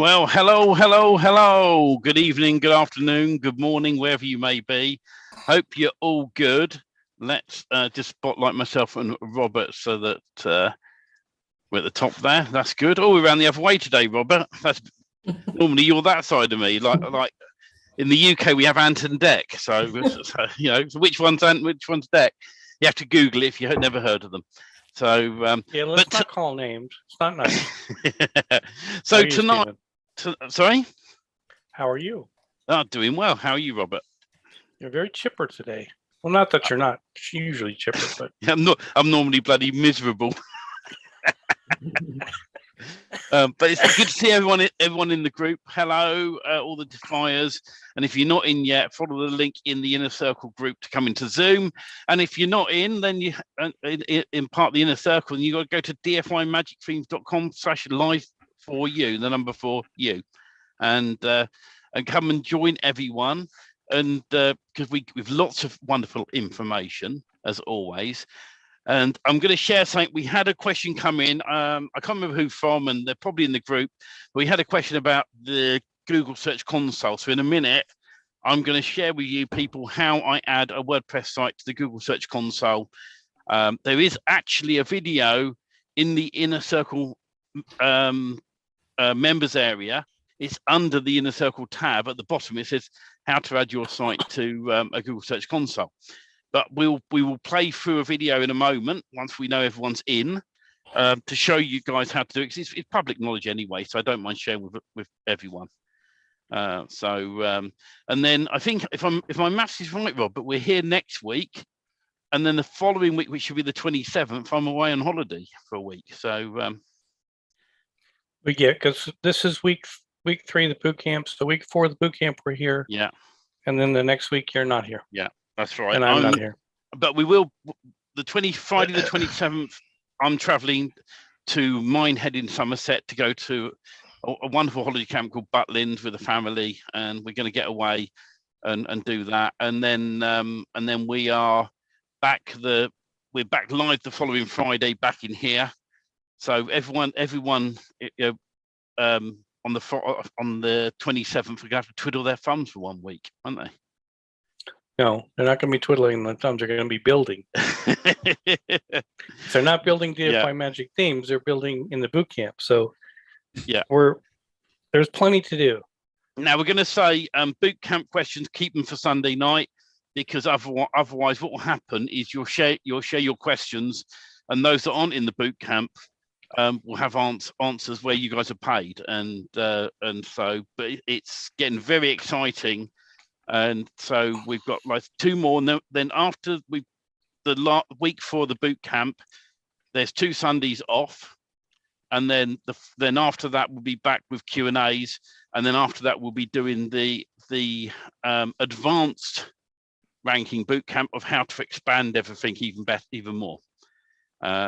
Well, hello, hello, hello. Good evening, good afternoon, good morning, wherever you may be. Hope you're all good. Let's just spotlight myself and Robert so that we're at the top there. That's good. Oh, we're around the other way today, Robert. That's normally you're that side of me. Like in the UK, we have Ant and Dec. So which one's Ant, which one's Dec? You have to Google it if you've never heard of them. So yeah, let's not call names. It's not nice. So tonight. Sorry? How are you? Oh, doing well. How are you, Robert? You're very chipper today. Well, not that you're not usually chipper, but I'm normally bloody miserable. But it's good to see everyone in the group. Hello, all the DFYers. And if you're not in yet, follow the link in the Inner Circle group to come into Zoom. And if you're not in, then you in part of the Inner Circle, and you got to go to dfymagicthemes.com/live for you, the number for you, and come and join everyone. And because we've lots of wonderful information as always. And I'm going to share something. We had a question come in. I can't remember who from, and they're probably in the group. But we had a question about the Google Search Console. So in a minute, I'm going to share with you people how I add a WordPress site to the Google Search Console. There is actually a video in the Inner Circle members area. It's under the Inner Circle tab at the bottom. It says how to add your site to a Google Search Console. But we will play through a video in a moment once we know everyone's in to show you guys how to do it. It's public knowledge anyway, so I don't mind sharing with everyone. And then I think if my maths is right, Rob, but we're here next week, and then the following week, which should be the 27th, I'm away on holiday for a week. So because this is week 3 of the boot camp. So week 4 of the boot camp, we're here. Yeah. And then the next week you're not here. Yeah. That's right. And I'm not here. But we will, Friday the 27th, I'm traveling to Minehead in Somerset to go to a wonderful holiday camp called Butlins with a family, and we're going to get away and do that. And then we are back we're back live the following Friday back in here. So everyone on the 27th, we're going to have to twiddle their thumbs for 1 week, aren't they? No, they're not going to be twiddling their thumbs. They're going to be building. If they're not building DFY Magic themes, they're building in the boot camp. So yeah, there's plenty to do. Now we're going to say boot camp questions, keep them for Sunday night, because otherwise what will happen is you'll share your questions, and those that aren't in the boot camp will have answers where you guys are paid, and so but it's getting very exciting. And so we've got like 2 more. And then after the week for the boot camp, there's 2 Sundays off, and then after that we'll be back with Q&As, and then after that we'll be doing the advanced ranking boot camp of how to expand everything even more.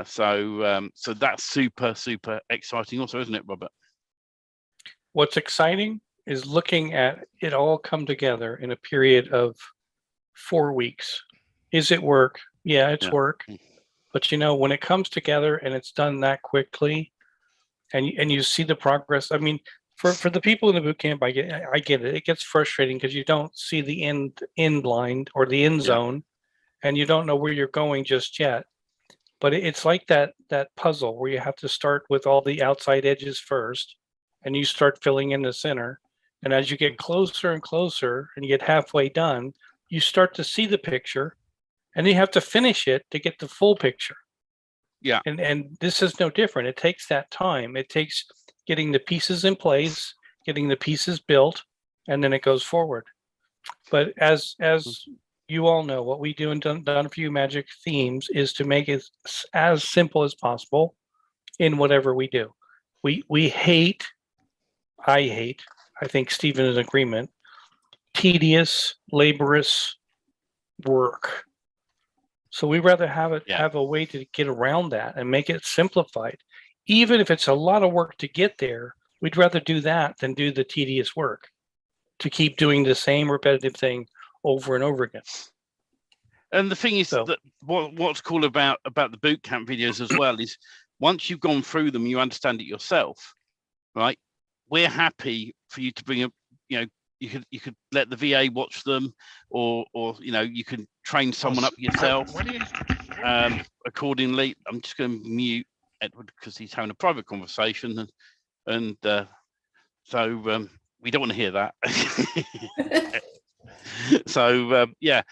So that's super exciting, also, isn't it, Robert? What's exciting is looking at it all come together in a period of 4 weeks. Is it work? Yeah, it's work. But when it comes together and it's done that quickly, and you see the progress. I mean, for the people in the boot camp, I get it. It gets frustrating because you don't see the end line or the end zone, and you don't know where you're going just yet. But it's like that puzzle where you have to start with all the outside edges first, and you start filling in the center. And as you get closer and closer and you get halfway done, you start to see the picture, and you have to finish it to get the full picture. Yeah. And this is no different. It takes that time. It takes getting the pieces in place, getting the pieces built, and then it goes forward. But as you all know, what we do in Done a Few Magic Themes is to make it as simple as possible in whatever we do. I think Stephen is in agreement, tedious, laborious work. So we rather have a way to get around that and make it simplified. Even if it's a lot of work to get there, we'd rather do that than do the tedious work to keep doing the same repetitive thing over and over again. And the thing is that what's cool about the boot camp videos as well is once you've gone through them, you understand it yourself, right? we're happy for you to bring you could let the VA watch them, or you can train someone up yourself accordingly. I'm just going to mute Edward because he's having a private conversation, and so we don't want to hear that. So yeah,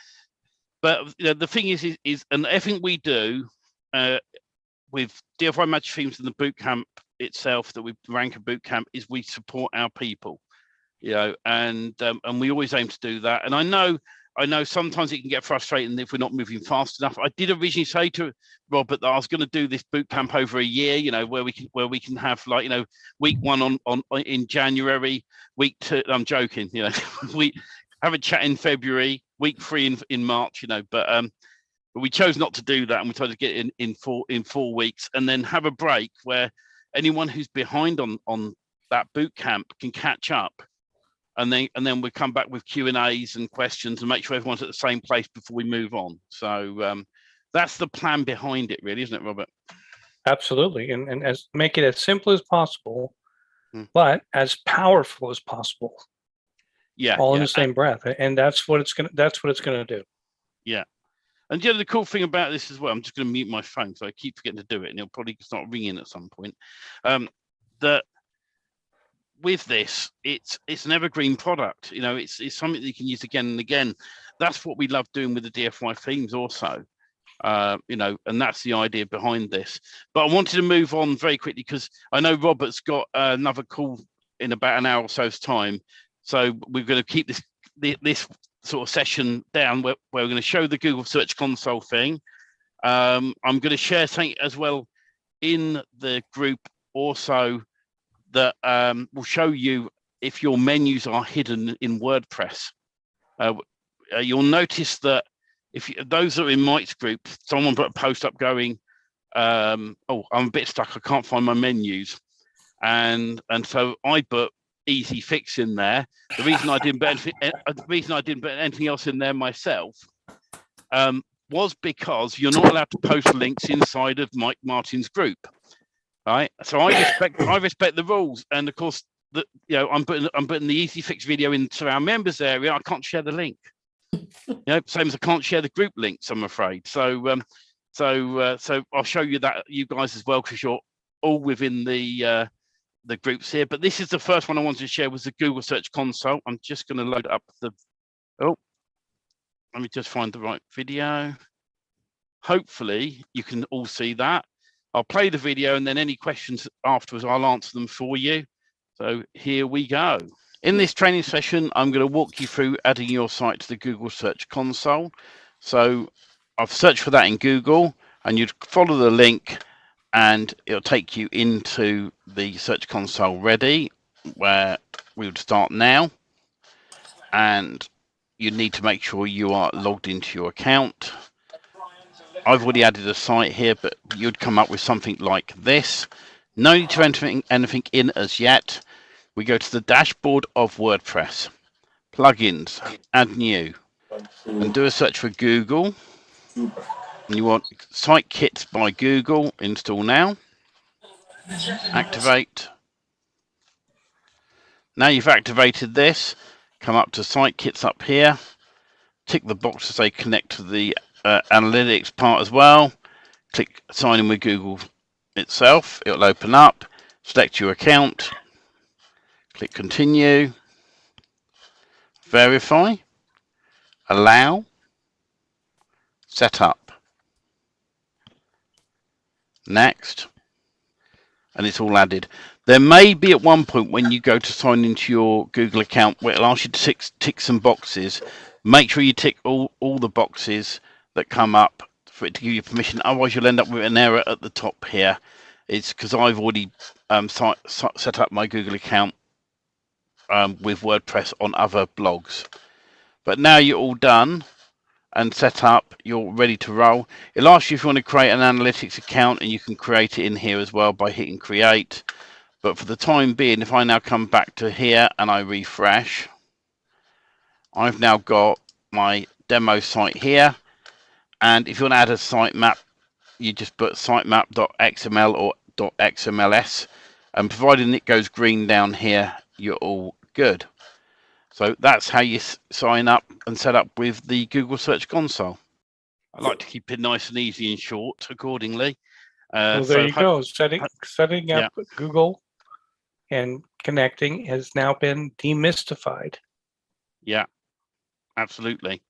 but the thing is, and everything we do with DFY Magic Themes and the boot camp itself, that we rank a boot camp, is we support our people, and we always aim to do that. And I know sometimes it can get frustrating if we're not moving fast enough. I did originally say to Robert that I was going to do this boot camp over a year, where we can have week 1 on in January, week 2. I'm joking, we have a chat in February, week 3 in March, but we chose not to do that, and we tried to get it in 4 weeks, and then have a break where anyone who's behind on that boot camp can catch up, and then we come back with Q&As and questions and make sure everyone's at the same place before we move on. So that's the plan behind it, really, isn't it, Robert? Absolutely, and make it as simple as possible, but as powerful as possible. Yeah, all in the same breath, and that's what it's gonna do. Yeah. And the cool thing about this as well, I'm just going to mute my phone, so I keep forgetting to do it, and it'll probably start ringing at some point. That with this, it's an evergreen product. It's something that you can use again and again. That's what we love doing with the DFY themes, also. And that's the idea behind this. But I wanted to move on very quickly because I know Robert's got another call in about an hour or so's time. So we're going to keep this sort of session down where we're going to show the Google Search Console thing. I'm going to share something as well in the group also that will show you if your menus are hidden in WordPress. You'll notice that if those are in Mike's group, someone put a post up going, oh, I'm a bit stuck, I can't find my menus. And so I put easy fix in there. The reason I didn't put anything else in there myself was because you're not allowed to post links inside of Mike Martin's group, right? So I respect the rules, and of course, I'm putting the easy fix video into our members area. I can't share the link. Same as I can't share the group links, I'm afraid. So I'll show you that, you guys, as well, because you're all within the groups here. But this is the first one I wanted to share, was the Google Search Console. I'm just going to load up let me just find the right video. Hopefully you can all see that. I'll play the video, and then any questions afterwards, I'll answer them for you. So here we go. In this training session, I'm going to walk you through adding your site to the Google Search Console. So I've searched for that in Google, and you'd follow the link and it'll take you into the Search Console ready, where we would start now. And you need to make sure you are logged into your account. I've already added a site here, but you'd come up with something like this. No need to enter anything in as yet. We go to the dashboard of WordPress, plugins, add new, and do a search for Google. And you want Site Kits by Google, install now, activate. Now you've activated this, come up to Site Kits up here, tick the box to say connect to the analytics part as well, click sign in with Google itself, it'll open up, select your account, click continue, verify, allow, set up, next, and it's all added. There may be at one point when you go to sign into your Google account where it'll ask you to tick some boxes. Make sure you tick all the boxes that come up for it to give you permission. Otherwise, you'll end up with an error at the top here. It's because I've already set up my Google account with WordPress on other blogs. But now you're all done and set up, you're ready to roll. It'll ask you if you want to create an analytics account, and you can create it in here as well by hitting create. But for the time being, if I now come back to here and I refresh, I've now got my demo site here. And if you want to add a sitemap, you just put sitemap.xml or .xmls, And providing it goes green down here, you're all good. So that's how you sign up and set up with the Google Search Console. I like to keep it nice and easy and short accordingly. Well, there you go. Setting up Google and connecting has now been demystified. Yeah, absolutely.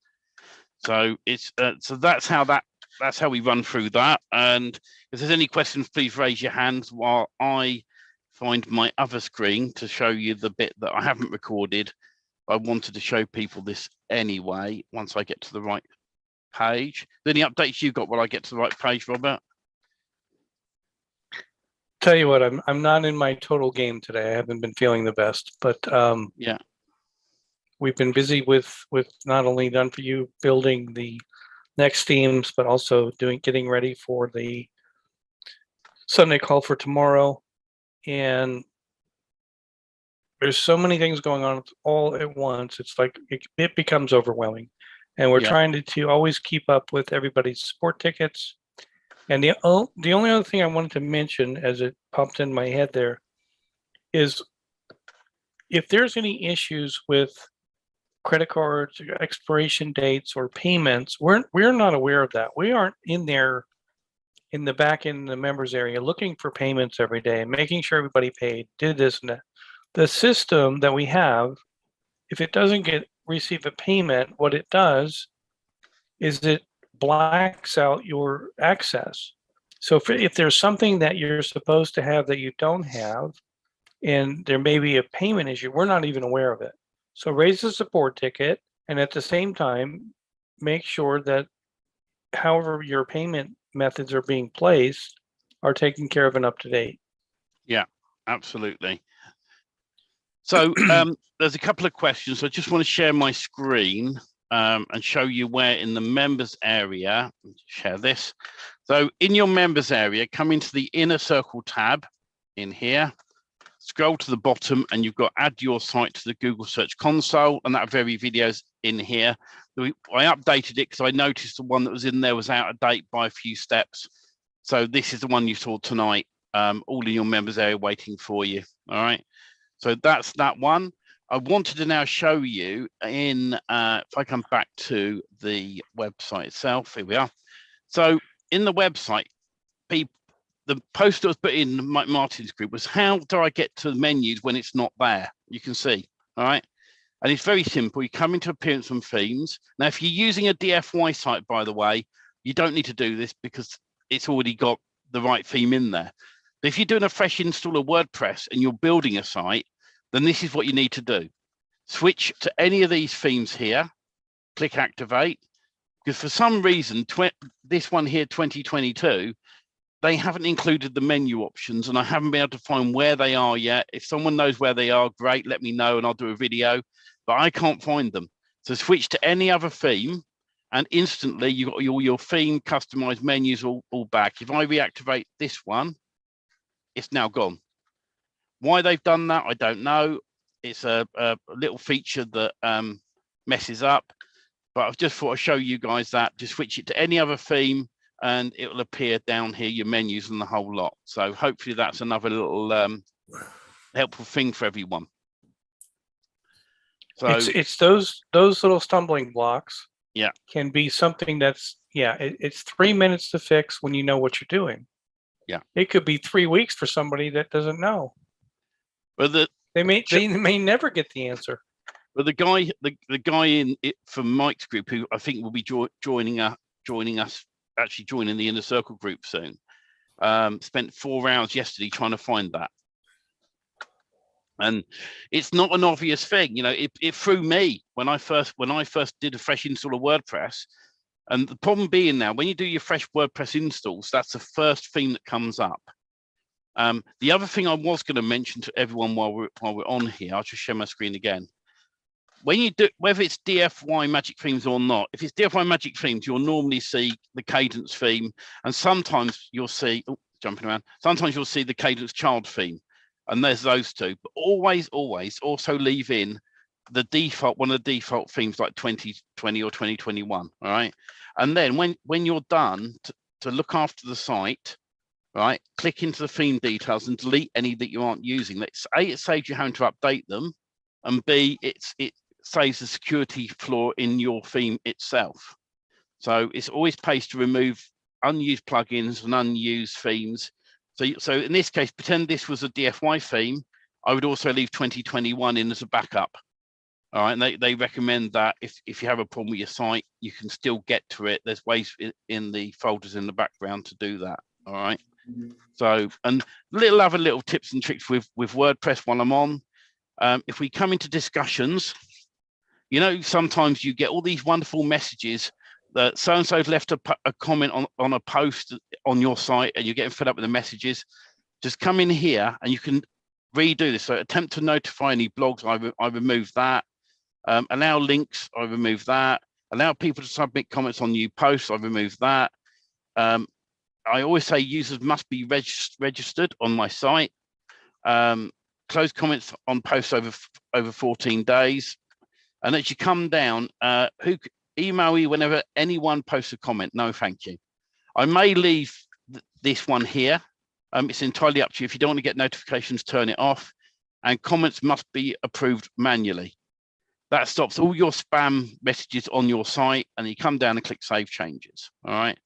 So it's so that's how we run through that. And if there's any questions, please raise your hands while I find my other screen to show you the bit that I haven't recorded. I wanted to show people this anyway once I get to the right page. Any updates you've got while I get to the right page, Robert? Tell you what, I'm not in my total game today. I haven't been feeling the best, but yeah, we've been busy with not only Done For You building the next themes, but also getting ready for the Sunday call for tomorrow. And there's so many things going on all at once. It's like it becomes overwhelming. And we're trying to always keep up with everybody's support tickets. And the only other thing I wanted to mention as it popped in my head there is if there's any issues with credit cards, expiration dates, or payments, we're not aware of that. We aren't in there in the back end, the members area, looking for payments every day and making sure everybody paid, did this and that. The system that we have, if it doesn't receive a payment, what it does is it blacks out your access. So if there's something that you're supposed to have that you don't have, and there may be a payment issue, we're not even aware of it. So raise the support ticket, and at the same time, make sure that however your payment methods are being placed are taken care of and up to date. Yeah, absolutely. So there's a couple of questions. I just want to share my screen and show you where in the members area, share this. So in your members area, come into the inner circle tab in here, scroll to the bottom, and you've got add your site to the Google Search Console, and that very video's in here. I updated it because I noticed the one that was in there was out of date by a few steps. So this is the one you saw tonight, all in your members area waiting for you. All right. So that's that one. I wanted to now show you in, if I come back to the website itself, here we are. So in the website, the post that was put in Mike Martin's group was, how do I get to the menus when it's not there? You can see, all right? And it's very simple. You come into appearance and themes. Now, if you're using a DFY site, by the way, you don't need to do this because it's already got the right theme in there. But if you're doing a fresh install of WordPress and you're building a site, then this is what you need to do. Switch to any of these themes here, click activate, because for some reason, this one here, 2022, they haven't included the menu options and I haven't been able to find where they are yet. If someone knows where they are, great, let me know and I'll do a video, but I can't find them. So switch to any other theme and instantly you've got your theme customized menus all back. If I reactivate this one, it's now gone. Why they've done that, I don't know. It's a little feature that messes up, but I've just thought I'd show you guys that. Just switch it to any other theme and it will appear down here, your menus and the whole lot. So hopefully that's another little helpful thing for everyone. So it's those little stumbling blocks. Yeah, can be something that's it's 3 minutes to fix when you know what you're doing. Yeah, it could be 3 weeks for somebody that doesn't know. But they may never get the answer. But the guy in it from Mike's group, who I think will be joining us, actually joining the Inner Circle group soon, spent 4 hours yesterday trying to find that. And it's not an obvious thing, you know. It threw me when I first did a fresh install of WordPress. And the problem being now, when you do your fresh WordPress installs, that's the first theme that comes up. The other thing I was going to mention to everyone while we're on here, I'll just share my screen again. When you do, whether it's DFY Magic Themes or not, if it's DFY Magic Themes, you'll normally see the Cadence theme, and sometimes you'll see, jumping around, sometimes you'll see the Cadence Child theme, and there's those two. But always also leave in the default, one of the default themes like 2020 or 2021, all right? And then when you're done to look after the site, right? Click into the theme details and delete any that you aren't using. It saves you having to update them, and B, it saves the security flaw in your theme itself. So it's always pays to remove unused plugins and unused themes. So in this case, pretend this was a DFY theme. I would also leave 2021 in as a backup. All right, and they recommend that if you have a problem with your site, you can still get to it. There's ways in the folders in the background to do that. All right. So, and other little tips and tricks with WordPress while I'm on. If we come into discussions, you know, sometimes you get all these wonderful messages that so-and-so's left a comment on a post on your site and you're getting fed up with the messages. Just come in here and you can redo this. So attempt to notify any blogs, I remove that. Allow links, I remove that. Allow people to submit comments on new posts, I remove that. I always say users must be registered on my site. Close comments on posts over 14 days. And as you come down, email me whenever anyone posts a comment. No, thank you. I may leave this one here. It's entirely up to you. If you don't want to get notifications, turn it off. And comments must be approved manually. That stops all your spam messages on your site, and you come down and click Save Changes. All right.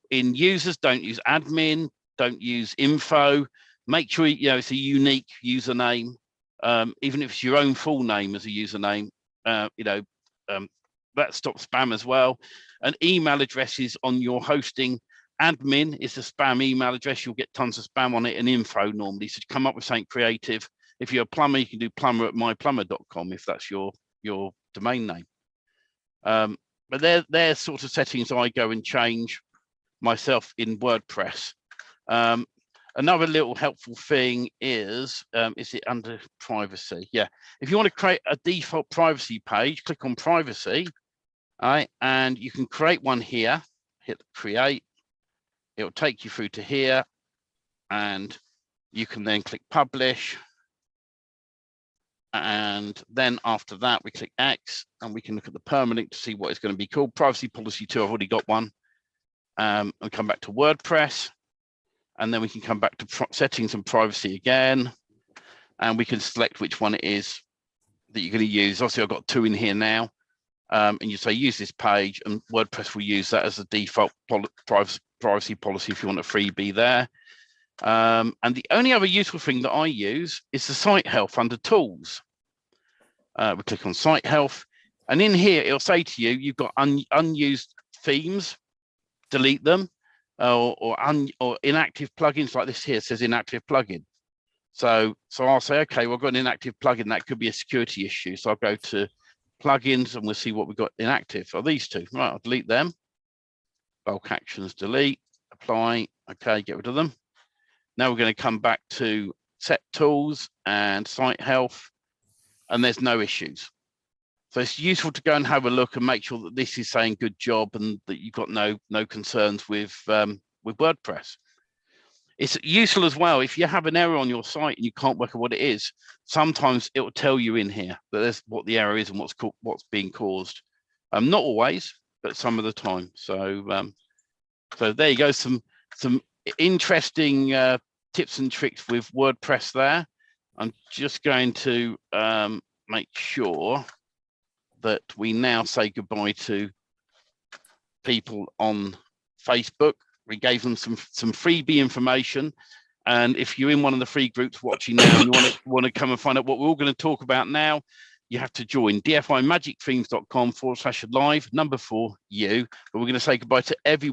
In users, don't use admin, don't use info. Make sure it's a unique username, even if it's your own full name as a username. That stops spam as well. And email addresses on your hosting. Admin is the spam email address. You'll get tons of spam on it, and info normally. So come up with something creative. If you're a plumber, you can do plumber@myplumber.com if that's your domain name. But they're sort of settings I go and change myself in WordPress. Another little helpful thing is it under privacy? Yeah. If you want to create a default privacy page, click on privacy. All right, and you can create one here. Hit create. It'll take you through to here, and you can then click publish. And then after that, we click X, and we can look at the permalink to see what it's going to be called. Privacy policy 2, I've already got one. And come back to WordPress, and then we can come back to settings and privacy again, and we can select which one it is that you're going to use. Obviously, I've got 2 in here now, and you say use this page, and WordPress will use that as a default privacy policy if you want a freebie there. And the only other useful thing that I use is the site health under tools. We click on site health, and in here it'll say to you, you've got unused themes, delete them, or inactive plugins like this here says inactive plugin. So I'll say, okay, well, I've got an inactive plugin. That could be a security issue. So I'll go to plugins and we'll see what we've got inactive. Are these 2? Right, I'll delete them. Bulk actions, delete, apply. Okay, get rid of them. Now we're going to come back to set tools and site health, and there's no issues. So it's useful to go and have a look and make sure that this is saying good job and that you've got no concerns with WordPress. It's useful as well if you have an error on your site and you can't work out what it is. Sometimes it will tell you in here that there's what the error is and what's being caused. Not always, but some of the time. So there you go. Some interesting tips and tricks with WordPress there. I'm just going to make sure that we now say goodbye to people on Facebook. We gave them some freebie information, and if you're in one of the free groups watching now and you want to come and find out what we're all going to talk about now, you have to join dfymagicthemes.com/live, number 4U. But we're going to say goodbye to everyone.